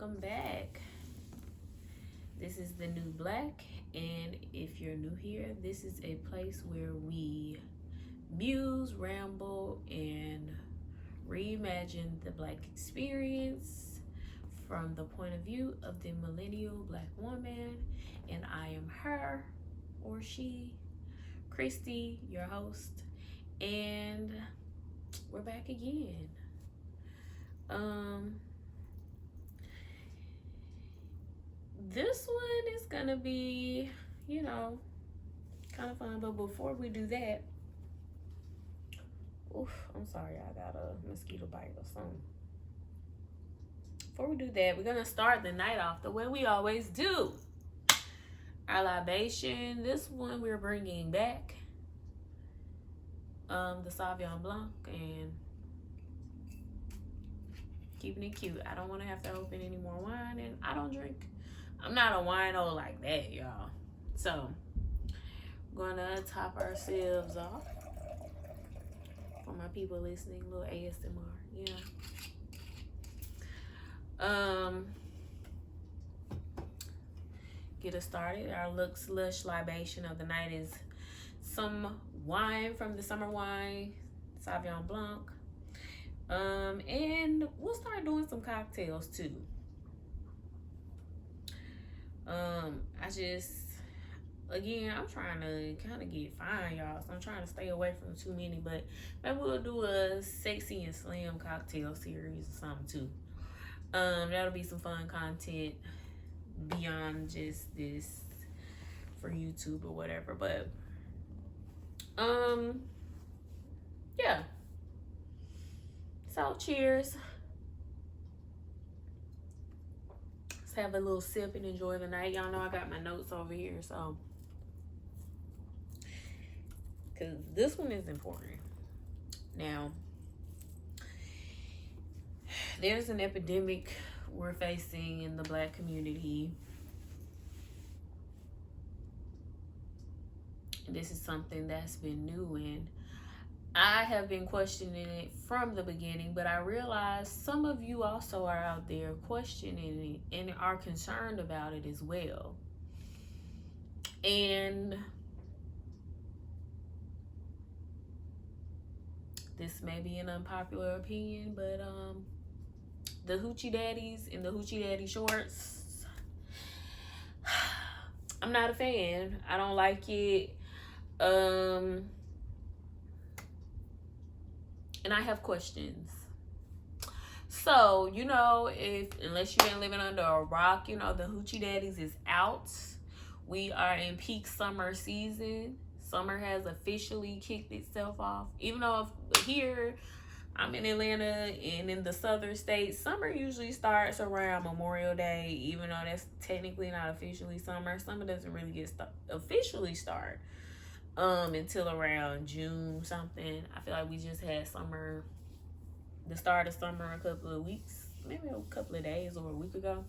welcome back. This is The New Black, and if you're new here, this is a place where we muse, ramble, and reimagine the Black experience from the point of view of the millennial Black woman. And I am her, or she, Christy, your host, and we're back again. This one is gonna be, kind of fun, but before we do that, I'm sorry, I got a mosquito bite or something. Before we do that, we're gonna start the night off the way we always do. Our libation, this one we're bringing back the Sauvignon Blanc and keeping it cute. I don't want to have to open any more wine, and I don't drink. I'm not a wino like that, y'all. So, I'm gonna top ourselves off. For my people listening, a little ASMR, Get us started. Our Lux Lush libation of the night is some wine from the summer wine, Sauvignon Blanc. And we'll start doing some cocktails too. I'm trying to kind of get fine, y'all. So I'm trying to stay away from too many, but maybe we'll do a sexy and slim cocktail series or something too. That'll be some fun content beyond just this for YouTube or whatever. But, yeah. So, cheers. Let's have a little sip and enjoy the night. Y'all know I got my notes over here, so. Because this one is important. Now, there's an epidemic we're facing in the Black community. This is something that's been new, and I have been questioning it from the beginning, but I realize some of you also are out there questioning it and are concerned about it as well. And this may be an unpopular opinion, but the Hoochie daddies and the Hoochie daddy shorts, I'm not a fan. I don't like it. And I have questions. So, unless you've been living under a rock, the Hoochie Daddies is out. We are in peak summer season. Summer has officially kicked itself off. Even though here, I'm in Atlanta and in the southern states, summer usually starts around Memorial Day, even though that's technically not officially summer. Summer doesn't really get officially start until around June something. I feel like we just had summer, the start of summer a couple of weeks, maybe a couple of days or a week ago.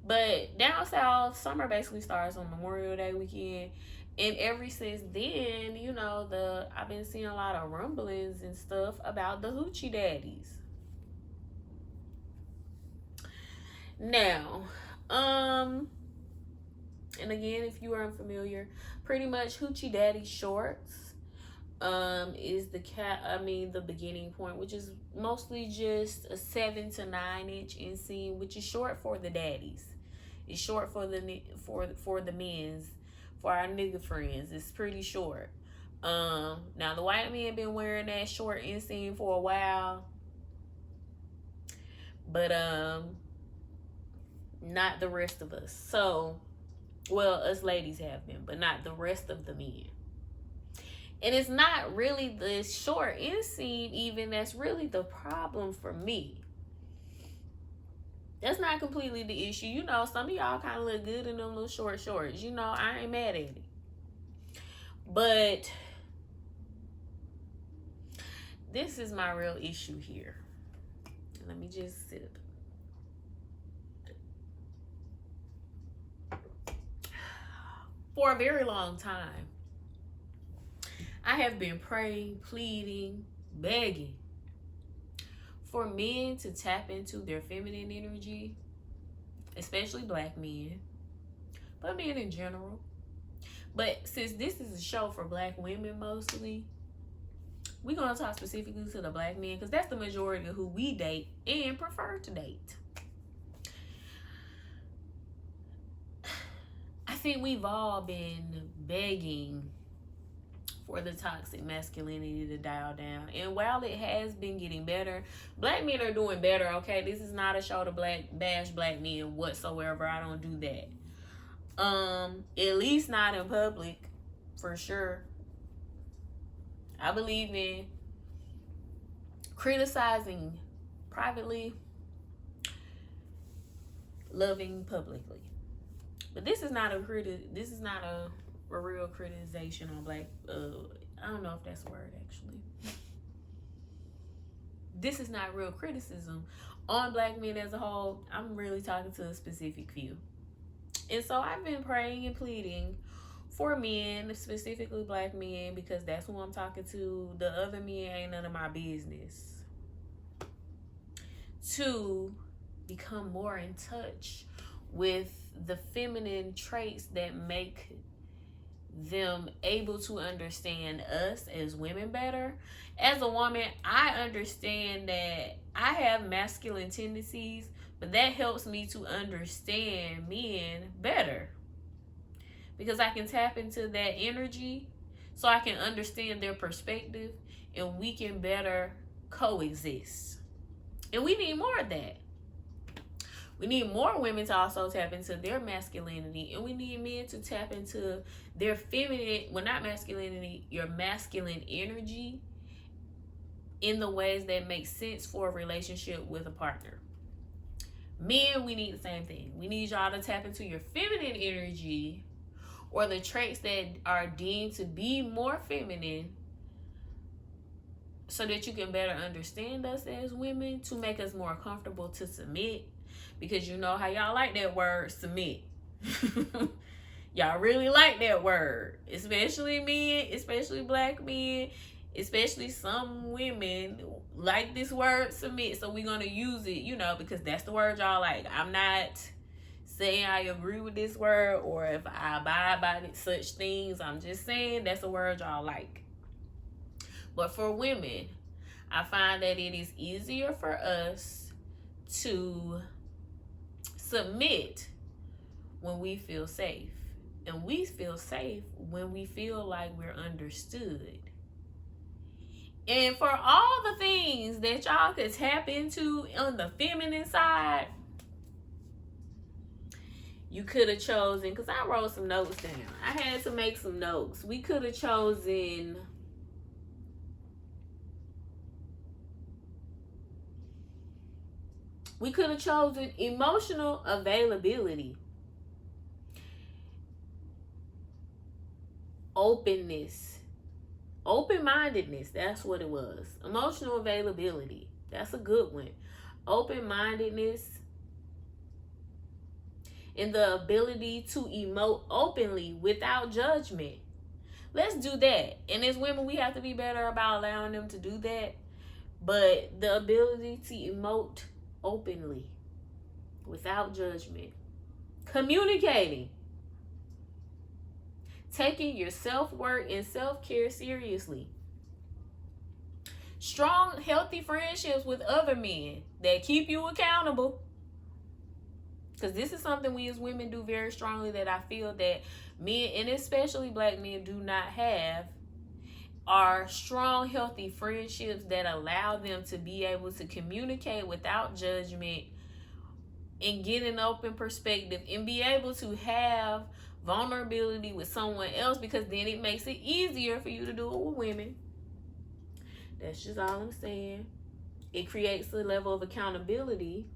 But down south, summer basically starts on Memorial Day weekend. And ever since then, I've been seeing a lot of rumblings and stuff about the Hoochie Daddies. Now, and again, if you are unfamiliar, pretty much Hoochie Daddy shorts is the beginning point, which is mostly just a 7 to 9 inch inseam, which is short for the daddies. It's short for the men's, for our nigga friends. It's pretty short. Now the white men been wearing that short inseam for a while, but not the rest of us. So, well, us ladies have been, but not the rest of the men. And it's not really the short inseam even that's really the problem for me. That's not completely the issue. Some of y'all kind of look good in them little short shorts. I ain't mad at it. But this is my real issue here. Let me just sip. For a very long time, I have been praying, pleading, begging for men to tap into their feminine energy especially black men, but men in general. But since this is a show for black women mostly, we're going to talk specifically to the black men because that's the majority of who we date and prefer to date. I think we've all been begging for the toxic masculinity to dial down. And while it has been getting better, black men are doing better, okay? This is not a show to bash black men whatsoever. I don't do that. At least not in public, for sure. I believe in criticizing privately, loving publicly. But this is not a real criticization on black. I don't know if that's a word actually. This is not real criticism on black men as a whole. I'm really talking to a specific few. And so I've been praying and pleading for men, specifically black men, because that's who I'm talking to. The other men ain't none of my business. To become more in touch with the feminine traits that make them able to understand us as women better. As a woman, I understand that I have masculine tendencies, but that helps me to understand men better because I can tap into that energy so I can understand their perspective and we can better coexist. And we need more of that. We need more women to also tap into their masculinity, and we need men to tap into their feminine, well, not masculinity, your masculine energy in the ways that make sense for a relationship with a partner. Men, we need the same thing. We need y'all to tap into your feminine energy or the traits that are deemed to be more feminine so that you can better understand us as women, to make us more comfortable to submit. Because you know how y'all like that word, submit. Y'all really like that word. Especially men, especially black men, especially some women like this word, submit. So we're going to use it, because that's the word y'all like. I'm not saying I agree with this word or if I abide by such things. I'm just saying that's a word y'all like. But for women, I find that it is easier for us to submit when we feel safe. And we feel safe when we feel like we're understood. And for all the things that y'all could tap into on the feminine side, you could have chosen, because I wrote some notes down. I had to make some notes. We could have chosen emotional availability, openness, open-mindedness. That's what it was. Emotional availability. That's a good one. Open-mindedness and the ability to emote openly without judgment. Let's do that. And as women, we have to be better about allowing them to do that. But the ability to emote openly without judgment, communicating, taking your self-worth and self-care seriously, strong, healthy friendships with other men that keep you accountable, because this is something we as women do very strongly that I feel that men, and especially black men, do not have, are strong, healthy friendships that allow them to be able to communicate without judgment and get an open perspective and be able to have vulnerability with someone else, because then it makes it easier for you to do it with women. That's just all I'm saying. It creates a level of accountability.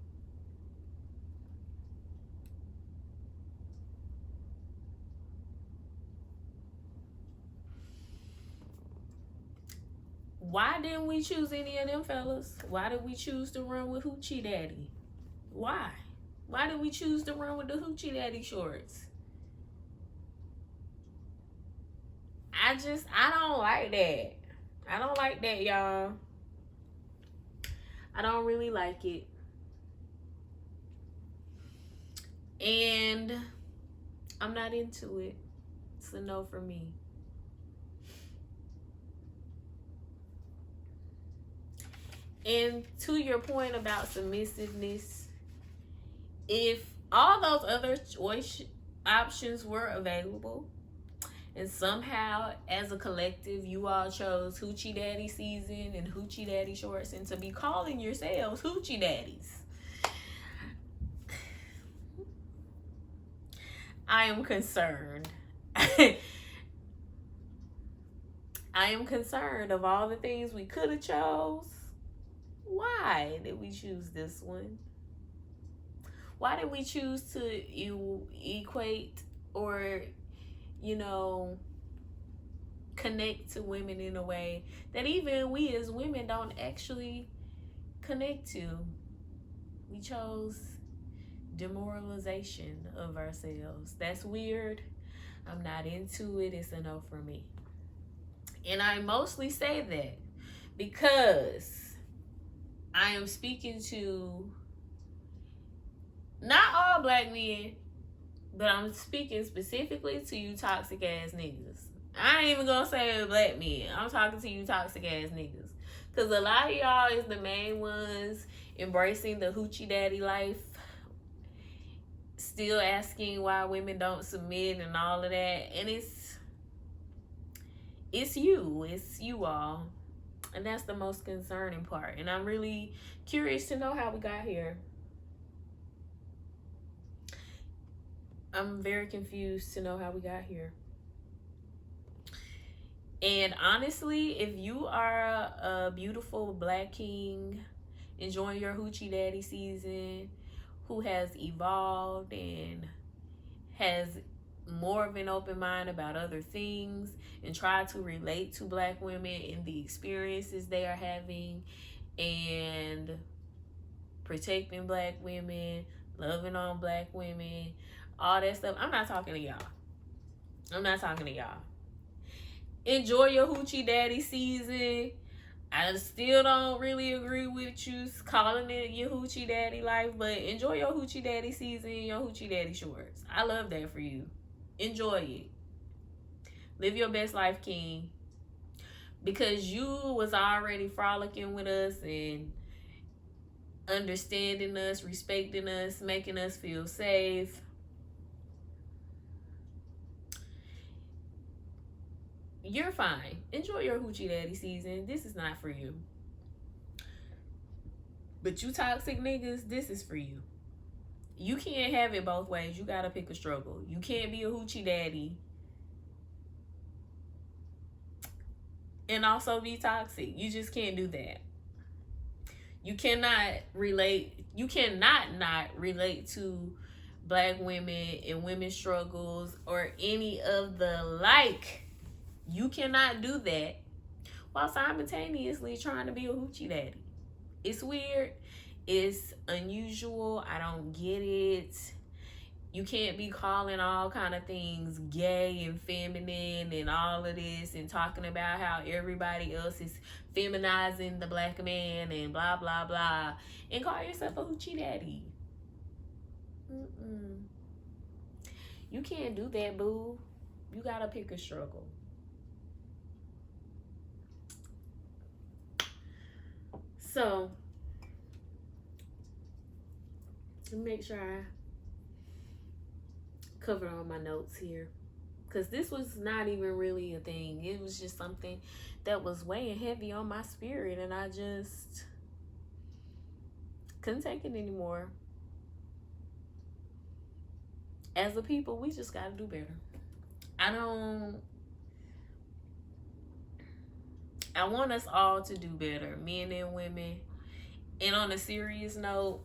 Why didn't we choose any of them fellas? Why did we choose to run with Hoochie Daddy? Why? Why did we choose to run with the Hoochie Daddy shorts? I don't like that. I don't like that, y'all. I don't really like it. And I'm not into it. It's a no for me. And to your point about submissiveness, if all those other choice options were available, and somehow as a collective you all chose Hoochie Daddy season and Hoochie Daddy shorts, and to be calling yourselves Hoochie Daddies, I am concerned. I am concerned of all the things we could have chose. Why did we choose this one? Why did we choose to equate or, connect to women in a way that even we as women don't actually connect to? We chose demoralization of ourselves. That's weird. I'm not into it. It's a no for me. And I mostly say that because I am speaking to not all black men, but I'm speaking specifically to you toxic ass niggas. I ain't even gonna say black men. I'm talking to you toxic ass niggas. Because a lot of y'all is the main ones embracing the Hoochie Daddy life, still asking why women don't submit and all of that. And it's you all. And that's the most concerning part. And I'm really curious to know how we got here. I'm very confused to know how we got here. And honestly, if you are a beautiful black king enjoying your Hoochie Daddy season, who has evolved and has more of an open mind about other things and try to relate to black women and the experiences they are having and protecting black women, loving on black women, all that stuff, I'm not talking to y'all. Enjoy your Hoochie Daddy season. I still don't really agree with you calling it your Hoochie Daddy life, but enjoy your Hoochie Daddy season, your Hoochie Daddy shorts. I love that for you. Enjoy it. Live your best life, king. Because you was already frolicking with us and understanding us, respecting us, making us feel safe. You're fine. Enjoy your Hoochie Daddy season. This is not for you. But you toxic niggas, this is for you. You can't have it both ways. You gotta pick a struggle. You can't be a Hoochie Daddy and also be toxic. You just can't do that. You cannot not relate to black women and women's struggles or any of the like. You cannot do that while simultaneously trying to be a Hoochie Daddy. It's weird. It's unusual. I don't get it. You can't be calling all kind of things gay and feminine and all of this and talking about how everybody else is feminizing the black man and blah, blah, blah, and call yourself a Hoochie Daddy. You can't do that, boo. You gotta pick a struggle. So, let me make sure I cover all my notes here. Because this was not even really a thing. It was just something that was weighing heavy on my spirit. And I just couldn't take it anymore. As a people, we just got to do better. I want us all to do better, men and women. And on a serious note,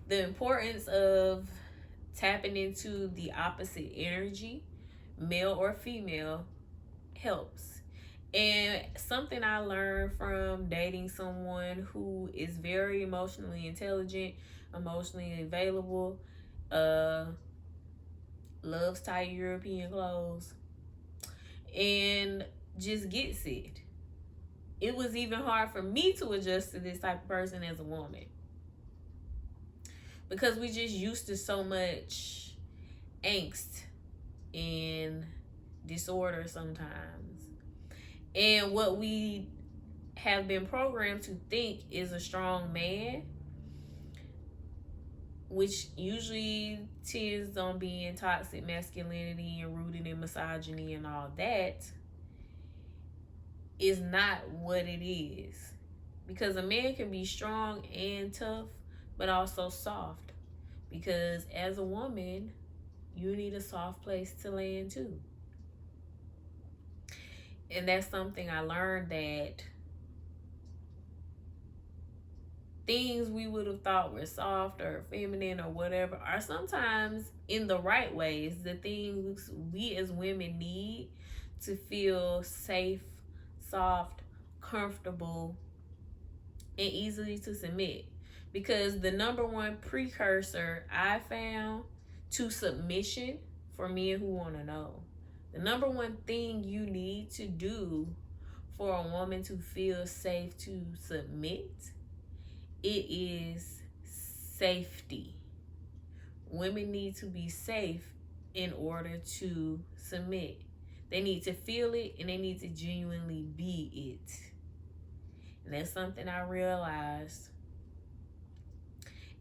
the importance of tapping into the opposite energy, male or female, helps. And something I learned from dating someone who is very emotionally intelligent, emotionally available, loves tight European clothes, and just gets it. It was even hard for me to adjust to this type of person as a woman. because we just used to so much angst and disorder sometimes. And what we have been programmed to think is a strong man, which usually tends on being toxic masculinity and rooted in misogyny and all that, is not what it is. Because a man can be strong and tough, but also soft. Because as a woman, you need a soft place to land too. And that's something I learned, that things we would have thought were soft or feminine or whatever are sometimes, in the right ways, the things we as women need to feel safe, soft, comfortable, and easily to submit. Because the number one precursor I found to submission, for men who want to know, the number one thing you need to do for a woman to feel safe to submit, it is safety. Women need to be safe in order to submit. They need to feel it, and they need to genuinely be it. And that's something I realized.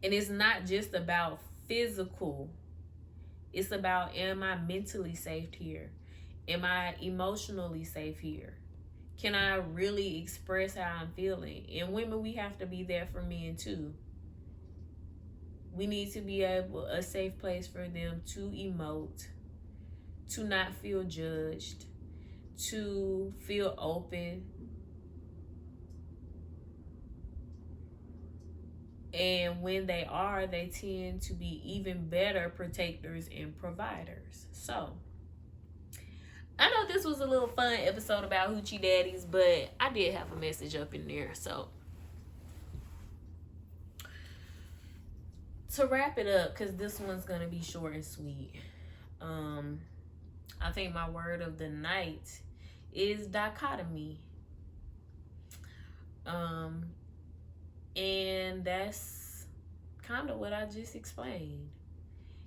And it's not just about physical. It's about, am I mentally safe here? Am I emotionally safe here? Can I really express how I'm feeling? And women, we have to be there for men too. We need to be a safe place for them to emote, to not feel judged, to feel open. And when they are, they tend to be even better protectors and providers. So, I know this was a little fun episode about Hoochie Daddies, but I did have a message up in there. So, to wrap it up, because this one's going to be short and sweet, I think my word of the night is dichotomy. And that's kind of what I just explained.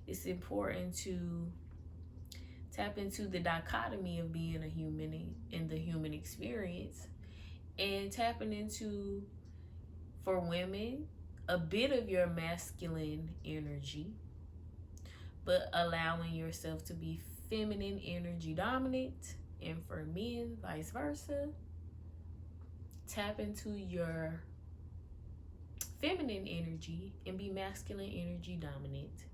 It's important to tap into the dichotomy of being a human in the human experience, and tapping into, for women, a bit of your masculine energy, but allowing yourself to be feminine energy dominant, and for men, vice versa. Tap into your feminine energy and be masculine energy dominant.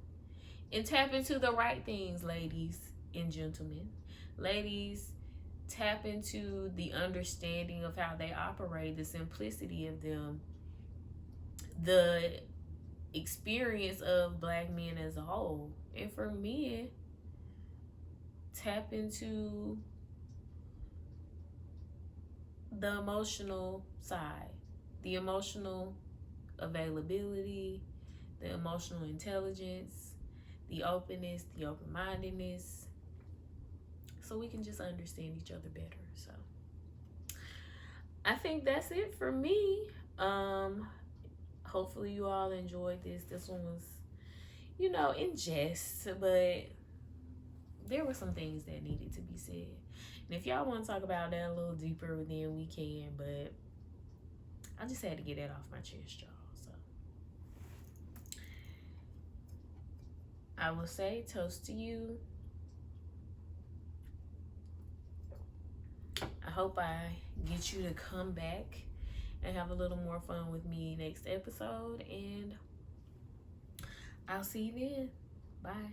And tap into the right things, ladies and gentlemen. Ladies, tap into the understanding of how they operate, the simplicity of them, the experience of Black men as a whole. And for men, tap into the emotional side, the emotional availability, the emotional intelligence, the openness, the open-mindedness, so we can just understand each other better. So I think that's it for me. Hopefully you all enjoyed this. This one was, in jest, but there were some things that needed to be said. And if y'all want to talk about that a little deeper, then we can, but I just had to get that off my chest, y'all. So I will say toast to you. I hope I get you to come back and have a little more fun with me next episode, and I'll see you then. Bye.